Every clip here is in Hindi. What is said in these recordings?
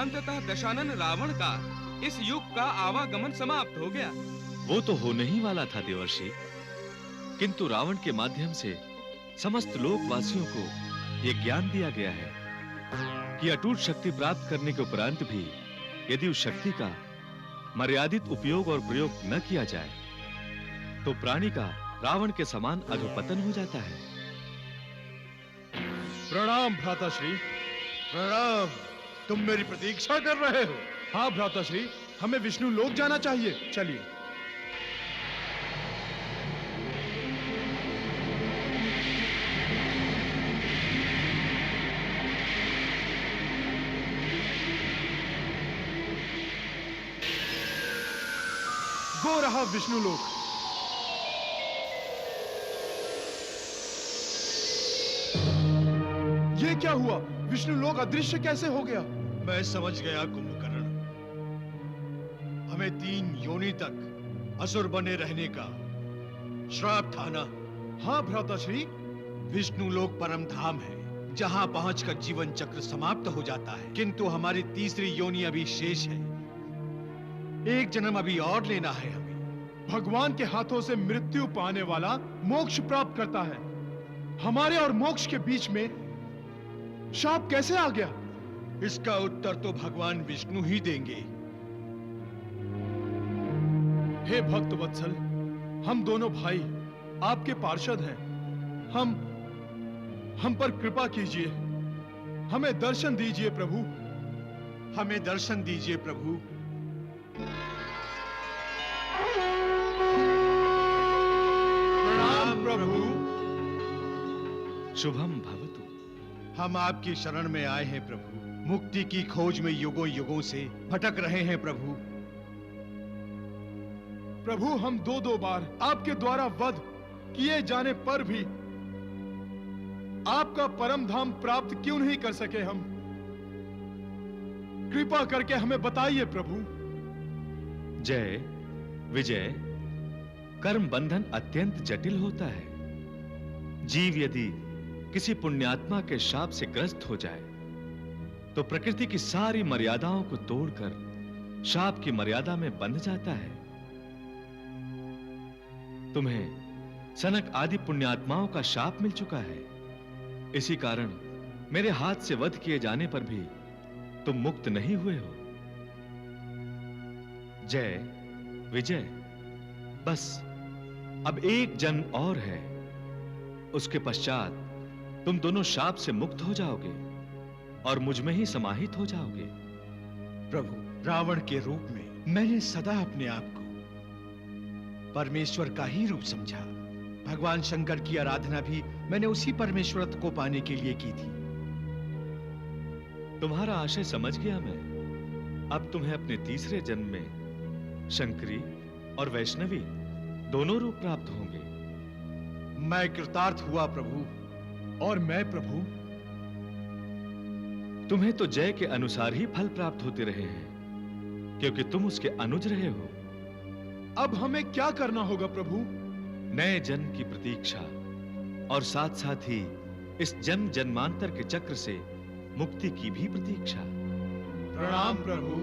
अंततः दशानन रावण का इस युग का आवागमन समाप्त हो गया। वो तो होने ही वाला था देवर्षि, किंतु रावण के माध्यम से समस्त लोकवासियों को ये ज्ञान दिया गया है कि अटूट शक्ति प्राप्त करने के उपरांत भी यदि उस शक्ति का मर्यादित उपयोग और प्रयोग न किया जाए तो प्राणी का रावण के समान अधोपतन हो जाता है। प्रणाम भ्राताश्री। प्रणाम। तुम मेरी प्रतीक्षा कर रहे हो? हाँ भ्राताश्री, हमें विष्णु लोक जाना चाहिए। चलिए। वो रहा विष्णु लोक। ये क्या हुआ? विष्णु लोक अदृश्य कैसे हो गया? मैं समझ गया कुंभकर्ण। हमें 3 योनि तक असुर बने रहने का श्राप था ना? हाँ भ्राताश्री। विष्णु लोक परम धाम है जहां पहुंचकर जीवन चक्र समाप्त हो जाता है, किंतु हमारी तीसरी योनि अभी शेष है। एक जन्म अभी और लेना है हमें। भगवान के हाथों से मृत्यु पाने वाला मोक्ष प्राप्त करता है। हमारे और मोक्ष के बीच में शाप कैसे आ गया? इसका उत्तर तो भगवान विष्णु ही देंगे। हे भक्त वत्सल, हम दोनों भाई आपके पार्षद हैं। हम पर कृपा कीजिए। हमें दर्शन दीजिए प्रभु। हमें दर्शन दीजिए प्रभु। प्रणाम प्रभु। शुभम भवतु। हम आपकी शरण में आए हैं प्रभु। मुक्ति की खोज में युगों युगों से भटक रहे हैं प्रभु। प्रभु, हम दो बार आपके द्वारा वध किए जाने पर भी आपका परम धाम प्राप्त क्यों नहीं कर सके? हम कृपा करके हमें बताइए प्रभु। जय विजय, कर्म बंधन अत्यंत जटिल होता है। जीव यदि किसी पुण्यात्मा के शाप से ग्रस्त हो जाए तो प्रकृति की सारी मर्यादाओं को तोड़कर शाप की मर्यादा में बंध जाता है। तुम्हें सनक आदि पुण्यात्माओं का शाप मिल चुका है। इसी कारण मेरे हाथ से वध किए जाने पर भी तुम मुक्त नहीं हुए हो। जय विजय, बस अब एक जन्म और है। उसके पश्चात तुम दोनों शाप से मुक्त हो जाओगे और मुझ में ही समाहित हो जाओगे। प्रभु, रावण के रूप में मैंने सदा अपने आप को परमेश्वर का ही रूप समझा। भगवान शंकर की आराधना भी मैंने उसी परमेश्वरत्व को पाने के लिए की थी। तुम्हारा आशय समझ गया मैं। अब तुम्हें अपने तीसरे जन्म में शंकरी और वैष्णवी दोनों रूप प्राप्त होंगे। मैं कृतार्थ हुआ प्रभु। और मैं प्रभु? तुम्हें तो जय के अनुसार ही फल प्राप्त होते रहे हैं, क्योंकि तुम उसके अनुज रहे हो। अब हमें क्या करना होगा प्रभु? नए जन्म की प्रतीक्षा और साथ साथ ही इस जन्म जन्मांतर के चक्र से मुक्ति की भी प्रतीक्षा। प्रणाम प्रभु।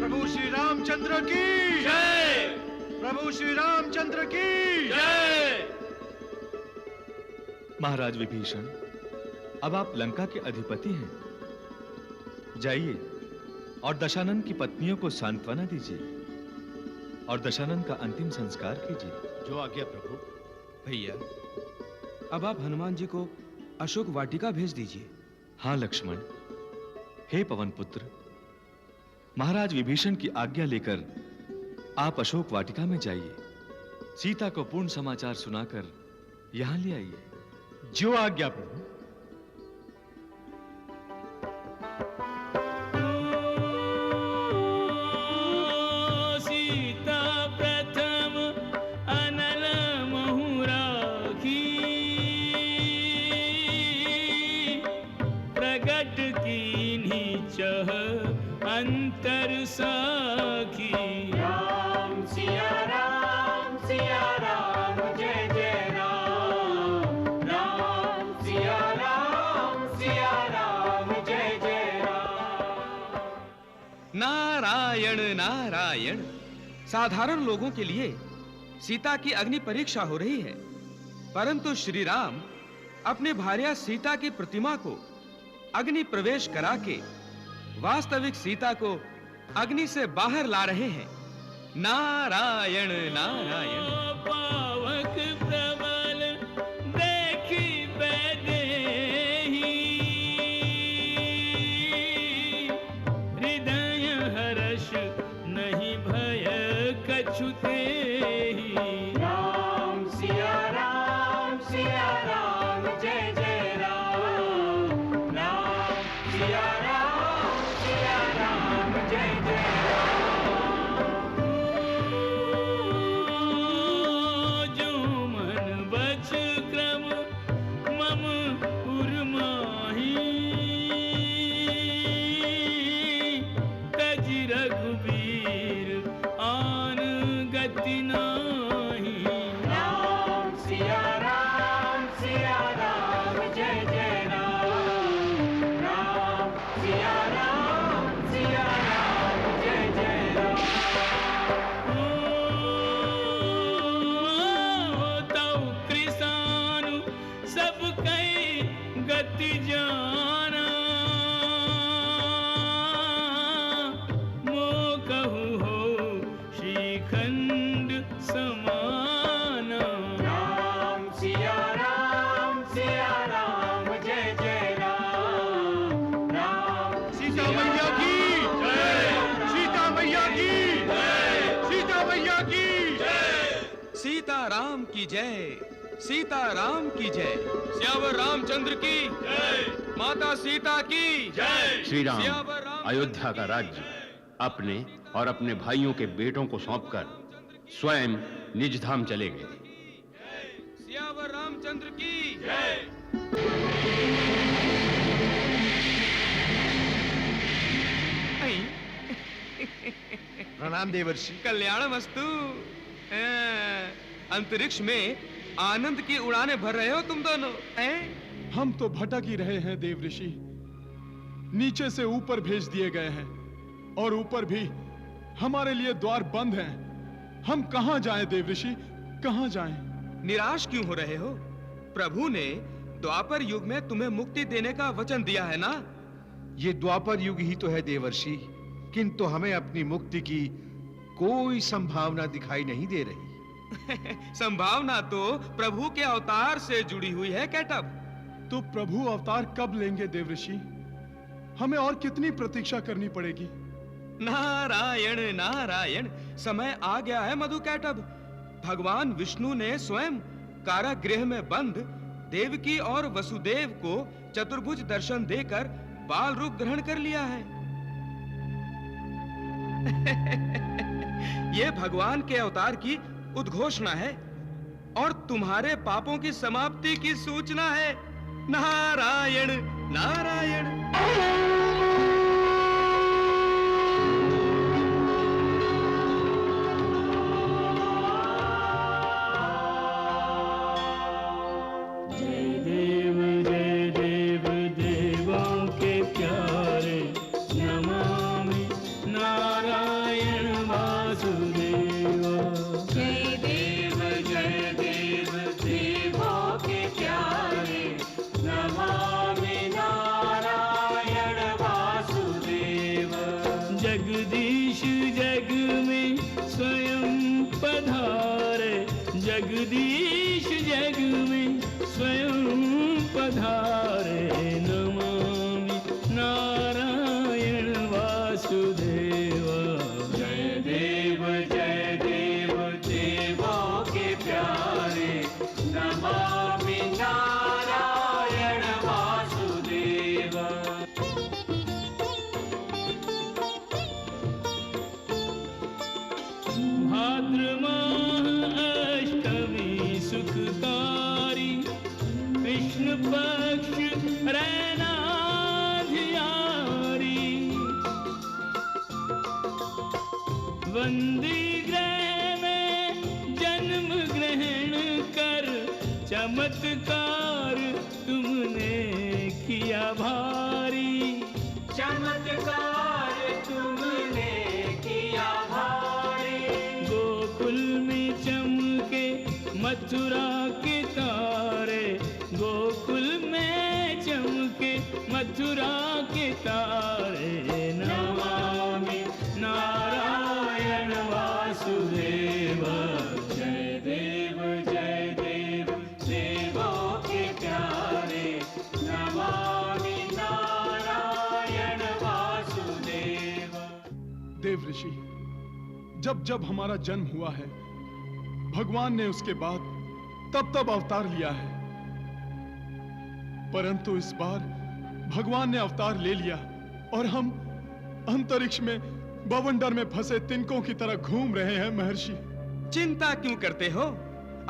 प्रभु श्री रामचंद्र की जय। प्रभु श्री रामचंद्र की जय। महाराज विभीषण, अब आप लंका के अधिपति हैं। जाइए और दशानन की पत्नियों को सांत्वना दीजिए और दशानन का अंतिम संस्कार कीजिए। जो आज्ञा प्रभु। भैया, अब आप हनुमान जी को अशोक वाटिका भेज दीजिए। हाँ लक्ष्मण। हे पवन पुत्र, महाराज विभीषण की आज्ञा लेकर आप अशोक वाटिका में जाइए। सीता को पूर्ण समाचार सुनाकर यहां ले आइए। जो आज्ञा प्रभु। अंतर सखी। राम सिया राम जय जय नारायण नारायण। साधारण लोगों के लिए सीता की अग्नि परीक्षा हो रही है, परंतु श्री राम अपनी भार्या सीता की प्रतिमा को अग्नि प्रवेश करा के वास्तविक सीता को अग्नि से बाहर ला रहे हैं। नारायण नारायण। पावक प्रबल देखी बैदेही, हृदय हर्ष नहीं भय कछु तेहि। राम सिया राम जय जय राम। राम सिया राम जय जय जो मन बच क्रम मम उर्माही, तज रघुबीर आन गति नाही। राम सिया राम जय जय राम। राम सिया राम जय जय राम। तौ कृसानु सब कई गति जाना, मो कहु हो श्रीखंड समाना। राम सिया राम जय जय राम। राम सीता मैया की जय। सीता मैया की जय। सीता मैया की जय। सीता राम की जय। सीता राम की जय। सियावर रामचंद्र की जय। माता सीता की जय। श्री राम सियावर राम अयोध्या का राज्य अपने और अपने भाइयों के बेटों को सौंपकर स्वयं निज धाम चले गए। सियावर रामचंद्र की जय। प्रणाम देवर्षि। कल्याणमस्तु। अंतरिक्ष में आनंद की उड़ानें भर रहे हो तुम दोनों। हम तो भटक ही रहे हैं देव ऋषि। नीचे से ऊपर भेज दिए गए हैं और ऊपर भी हमारे लिए द्वार बंद हैं। हम कहां जाएं देव ऋषि, कहां जाएं? निराश क्यों हो रहे हो? प्रभु ने द्वापर युग में तुम्हें मुक्ति देने का वचन दिया है ना। ये द्वापर युग ही तो है देवर्षि, किंतु हमें अपनी मुक्ति की कोई संभावना दिखाई नहीं दे रही। संभावना तो प्रभु के अवतार से जुड़ी हुई है कैटब। तो प्रभु अवतार कब लेंगे देव ऋषि? हमें और कितनी प्रतीक्षा करनी पड़ेगी? नारायण नारायण। समय आ गया है मधु कैटब। भगवान विष्णु ने स्वयं कारागृह में बंद देवकी और वसुदेव को चतुर्भुज दर्शन देकर बाल रूप ग्रहण कर लिया है। ये भगवान के अवतार की उद्घोषणा है और तुम्हारे पापों की समाप्ति की सूचना है। नारायण नारायण। जय देव देवों के प्यारे, नमामि नारायण वासुदेवा। जय देव देवों के प्यारे, नमामि नारायण वासुदेव। जगदीश जग में स्वयं पधारे, जगदीश जग में स्वयं पधारे, नमामि नारायण वासुदेवा। जय देव देवों के प्यारे, नमामि नारायण वासुदेव। भाद्र माह अष्टमी सुखकारी, कृष्ण पक्ष रैना धियारी। वंदी ग्रह में जन्म ग्रहण कर, चमत्कार तुमने किया भारी। चमत्कार तुमने मथुरा के तारे, गोकुल में चमके मथुरा के तारे। नमामि नारायण वासुदेव। जय देव देवों के प्यारे, नमामि नारायण वासुदेव। देव ऋषि, जब जब हमारा जन्म हुआ है, भगवान ने उसके बाद तब तब अवतार लिया है, परंतु इस बार भगवान ने अवतार ले लिया और हम अंतरिक्ष में बवंडर में फंसे तिनकों की तरह घूम रहे हैं महर्षि। चिंता क्यों करते हो?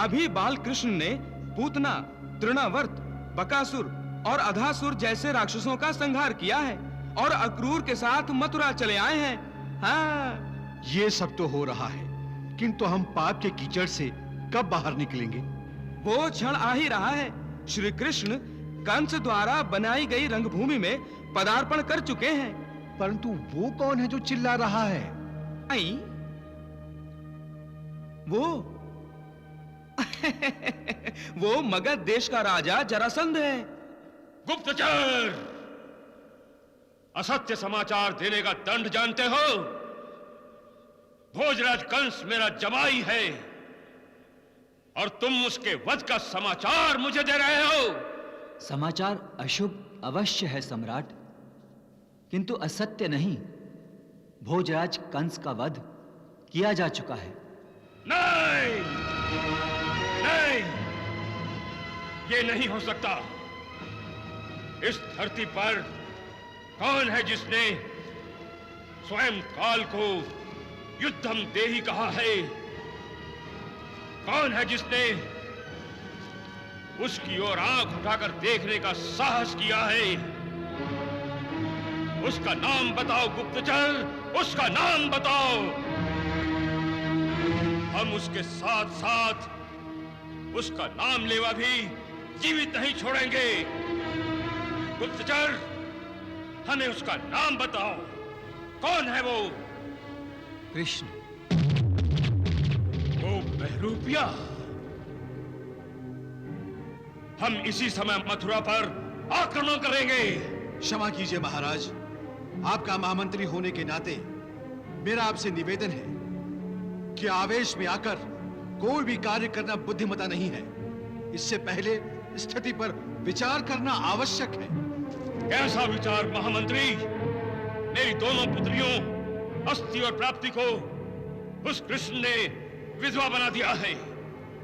अभी बाल कृष्ण ने पूतना, तृणावर्त, बकासुर और अधासुर जैसे राक्षसों का संहार किया है और अक्रूर के साथ मथुरा चले आए हैं। हाँ, ये सब तो हो रहा है, किंतु हम पाप के कीचड़ से कब बाहर निकलेंगे? वो क्षण आ ही रहा है। श्री कृष्ण कंस द्वारा बनाई गई रंगभूमि में पदार्पण कर चुके हैं। परंतु वो कौन है जो चिल्ला रहा है? आई वो वो मगध देश का राजा जरासंध है। गुप्तचर, असत्य समाचार देने का दंड जानते हो? भोजराज कंस मेरा जमाई है और तुम उसके वध का समाचार मुझे दे रहे हो। समाचार अशुभ अवश्य है सम्राट, किंतु असत्य नहीं। भोजराज कंस का वध किया जा चुका है। नहीं, नहीं, ये नहीं हो सकता। इस धरती पर कौन है जिसने स्वयं काल को युद्धम देहि कहा है? कौन है जिसने उसकी ओर आंख उठाकर देखने का साहस किया है? उसका नाम बताओ गुप्तचर, उसका नाम बताओ। हम उसके साथ साथ उसका नाम लेवा भी जीवित नहीं छोड़ेंगे। गुप्तचर, हमें उसका नाम बताओ। कौन है वो? कृष्ण। वो बहरूपिया। हम इसी समय मथुरा पर आक्रमण करेंगे। क्षमा कीजिए महाराज, आपका महामंत्री होने के नाते मेरा आपसे निवेदन है कि आवेश में आकर कोई भी कार्य करना बुद्धिमता नहीं है। इससे पहले स्थिति पर विचार करना आवश्यक है। कैसा विचार महामंत्री? मेरी दोनों पुत्रियों अस्थि और प्राप्ति को उस कृष्ण ने विधवा बना दिया है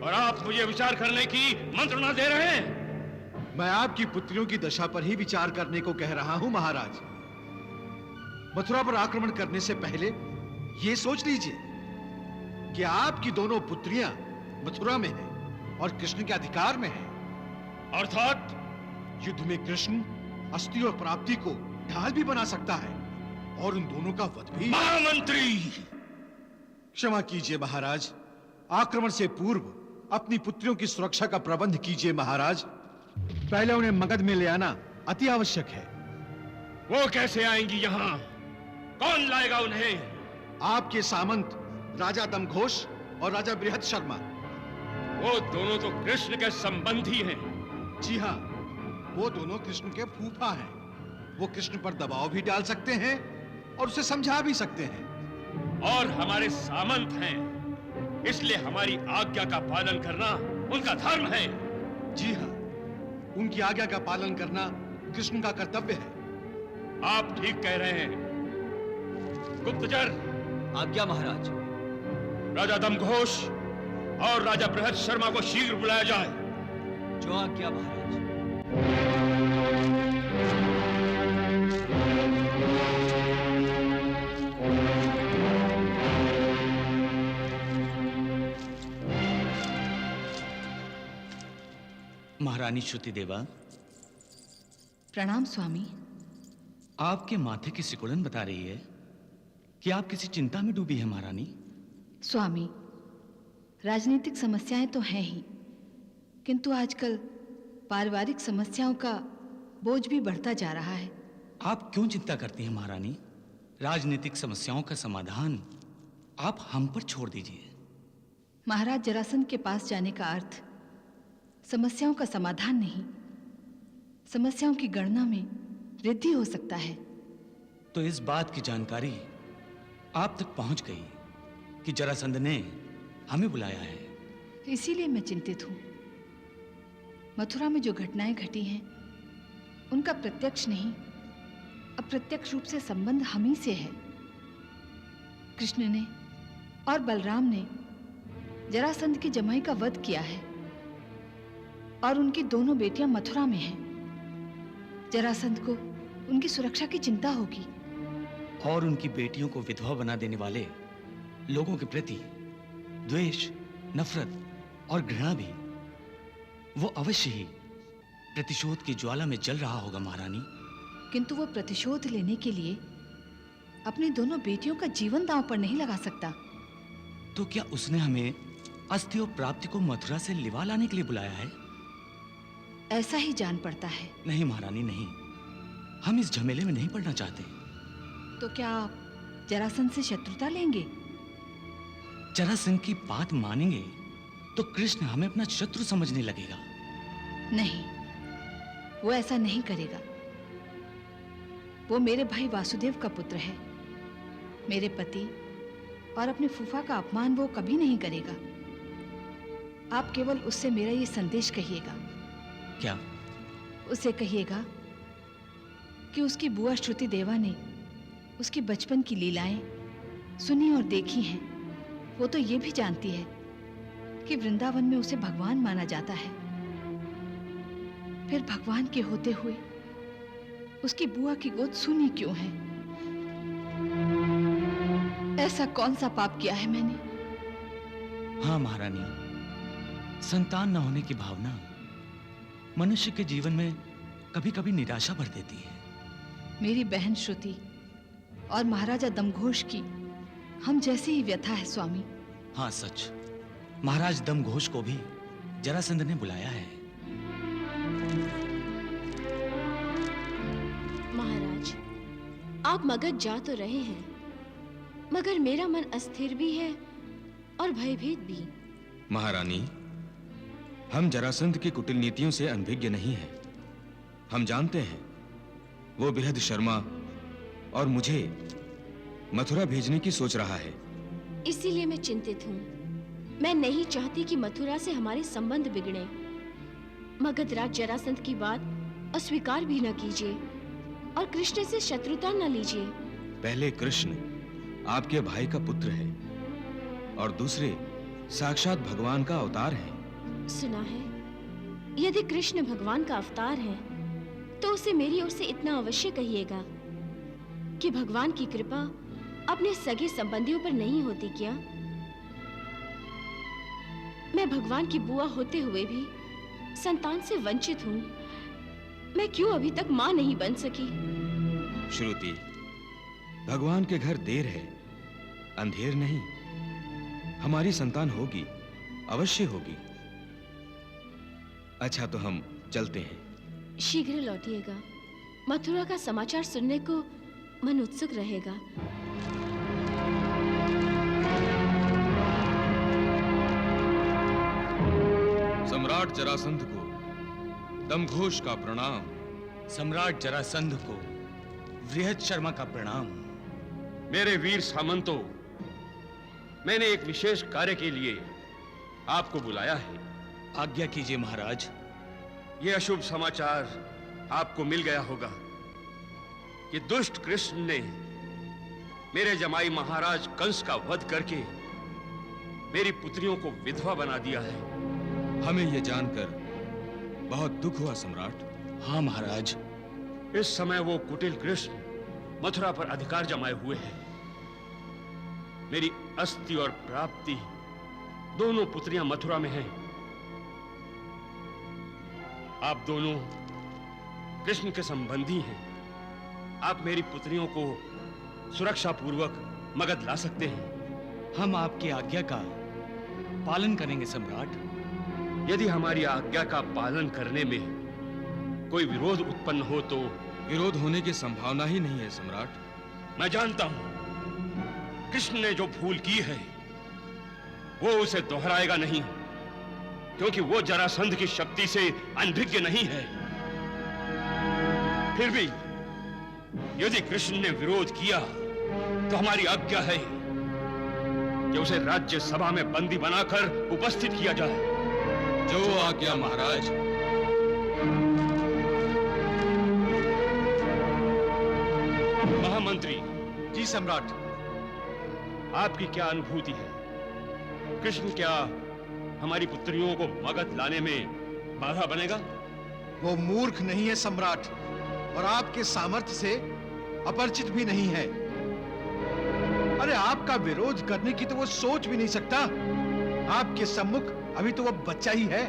और आप मुझे विचार करने की मंत्रणा दे रहे हैं। मैं आपकी पुत्रियों की दशा पर ही विचार करने को कह रहा हूं महाराज। मथुरा पर आक्रमण करने से पहले यह सोच लीजिए कि आपकी दोनों पुत्रियां मथुरा में हैं और कृष्ण के अधिकार में हैं। अर्थात युद्ध में कृष्ण अस्थि और प्राप्ति को ढाल भी बना सकता है और उन दोनों का वध भी। महामंत्री, क्षमा कीजिए महाराज, आक्रमण से पूर्व अपनी पुत्रियों की सुरक्षा का प्रबंध कीजिए महाराज। पहले उन्हें मगध में ले आना अति आवश्यक है। वो कैसे आएंगी यहाँ? कौन लाएगा उन्हें? आपके सामंत राजा दमघोष और राजा बृहद शर्मा। वो दोनों तो कृष्ण के संबंधी हैं। जी हाँ, वो दोनों कृष्ण के फूफा हैं। वो कृष्ण पर दबाव भी डाल सकते हैं और उसे समझा भी सकते हैं। और हमारे सामंत हैं, इसलिए हमारी आज्ञा का पालन करना उनका धर्म है। जी हाँ, उनकी आज्ञा का पालन करना कृष्ण का कर्तव्य है। आप ठीक कह रहे हैं। गुप्तचर, आज्ञा महाराज। राजा दमघोष और राजा बृहद शर्मा को शीघ्र बुलाया जाए। जो आज्ञा महाराज। महारानी श्रुति देवा। प्रणाम स्वामी। आपके माथे की सिकुड़न बता रही है कि आप किसी चिंता में डूबी है महारानी। स्वामी, राजनीतिक समस्याएं तो हैं ही, किंतु आजकल पारिवारिक समस्याओं का बोझ भी बढ़ता जा रहा है। आप क्यों चिंता करती हैं महारानी? राजनीतिक समस्याओं का समाधान आप हम पर छोड़ दीजिए। महाराज जरासंध के पास जाने का अर्थ समस्याओं का समाधान नहीं, समस्याओं की गणना में वृद्धि हो सकता है। तो इस बात की जानकारी आप तक पहुंच गई कि जरासंध ने हमें बुलाया है। इसीलिए मैं चिंतित हूं। मथुरा में जो घटनाएं घटी हैं उनका प्रत्यक्ष नहीं, अप्रत्यक्ष रूप से संबंध हम ही से है। कृष्ण ने और बलराम ने जरासंध की जमाई का वध किया है और उनकी दोनों बेटियां मथुरा में हैं। जरासंध को उनकी सुरक्षा की चिंता होगी और उनकी बेटियों को विधवा बना देने वाले लोगों के प्रति द्वेष, नफरत और घृणा भी वो अवश्य ही प्रतिशोध की ज्वाला में जल रहा होगा महारानी। किंतु वो प्रतिशोध लेने के लिए अपनी दोनों बेटियों का जीवन दांव पर नहीं लगा सकता। तो क्या उसने हमें अस्थियों प्राप्ति को मथुरा से लिवा लाने के लिए बुलाया है? ऐसा ही जान पड़ता है। नहीं महारानी नहीं, हम इस झमेले में नहीं पड़ना चाहते। तो क्या आप जरासंध से शत्रुता लेंगे? जरासंध की बात मानेंगे तो कृष्ण हमें अपना शत्रु समझने लगेगा। नहीं, वो ऐसा नहीं करेगा। वो मेरे भाई वासुदेव का पुत्र है, मेरे पति और अपने फूफा का अपमान वो कभी नहीं करेगा। आप केवल उससे मेरा ये संदेश कहिएगा। क्या? उसे कहिएगा कि उसकी बुआ श्रुति देवा ने उसकी बचपन की लीलाएं सुनी और देखी हैं। वो तो ये भी जानती है कि वृंदावन में उसे भगवान माना जाता है। फिर भगवान के होते हुए उसकी बुआ की गोद सुनी क्यों है? ऐसा कौन सा पाप किया है मैंने? हाँ महारानी, संतान न होने की भावना मनुष्य के जीवन में कभी-कभी निराशा भर देती है। मेरी बहन श्रुति और महाराजा दमघोष की हम जैसी ही व्यथा है स्वामी। हाँ सच, महाराज दमघोष को भी जरासंध ने बुलाया है। महाराज, आप मगध जा तो रहे हैं, मगर मेरा मन अस्थिर भी है और भयभीत भी। महारानी, हम जरासंध की कुटिल नीतियों से अनभिज्ञ नहीं हैं। हम जानते हैं वो बेहद शर्मा और मुझे मथुरा भेजने की सोच रहा है। इसीलिए मैं चिंतित हूँ। मैं नहीं चाहती कि मथुरा से हमारे संबंध बिगड़े। मगध राज जरासंध की बात अस्वीकार भी न कीजिए और कृष्ण से शत्रुता न लीजिए। पहले कृष्ण आपके भाई का पुत्र है और दूसरे साक्षात भगवान का अवतार है। सुना है, यदि कृष्ण भगवान का अवतार है तो उसे मेरी ओर से इतना अवश्य कहिएगा कि भगवान की कृपा अपने सगे संबंधियों पर नहीं होती क्या? मैं भगवान की बुआ होते हुए भी संतान से वंचित हूँ। मैं क्यों अभी तक माँ नहीं बन सकी? श्रुति, भगवान के घर देर है, अंधेर नहीं। हमारी संतान होगी, अवश्य होगी। अच्छा, तो हम चलते हैं। शीघ्र लौटिएगा। मथुरा का समाचार सुनने को मन उत्सुक रहेगा। सम्राट जरासंध को दमघोष का प्रणाम। सम्राट जरासंध को वृहद शर्मा का प्रणाम। मेरे वीर सामंतों, मैंने एक विशेष कार्य के लिए आपको बुलाया है। आज्ञा कीजिए महाराज। यह अशुभ समाचार आपको मिल गया होगा कि दुष्ट कृष्ण ने मेरे जमाई महाराज कंस का वध करके मेरी पुत्रियों को विधवा बना दिया है। हमें यह जानकर बहुत दुख हुआ सम्राट। हाँ महाराज, इस समय वो कुटिल कृष्ण मथुरा पर अधिकार जमाए हुए हैं। मेरी अस्थि और प्राप्ति दोनों पुत्रियां मथुरा में हैं। आप दोनों कृष्ण के संबंधी हैं। आप मेरी पुत्रियों को सुरक्षा पूर्वक मगध ला सकते हैं। हम आपकी आज्ञा का पालन करेंगे सम्राट। यदि हमारी आज्ञा का पालन करने में कोई विरोध उत्पन्न हो तो? विरोध होने की संभावना ही नहीं है सम्राट। मैं जानता हूं कृष्ण ने जो भूल की है वो उसे दोहराएगा नहीं, क्योंकि वो जरासंध की शक्ति से अनभिज्ञ नहीं है। फिर भी यदि कृष्ण ने विरोध किया तो हमारी आज्ञा है कि उसे राज्यसभा में बंदी बनाकर उपस्थित किया जाए। जो आज्ञा महाराज। महामंत्री, जी सम्राट। आपकी क्या अनुभूति है? कृष्ण क्या हमारी पुत्रियों को मगध लाने में बाधा बनेगा? वो मूर्ख नहीं है सम्राट, और आपके सामर्थ्य से अपरिचित भी नहीं है। अरे आपका विरोध करने की तो वो सोच भी नहीं सकता। आपके सम्मुख अभी तो वो बच्चा ही है।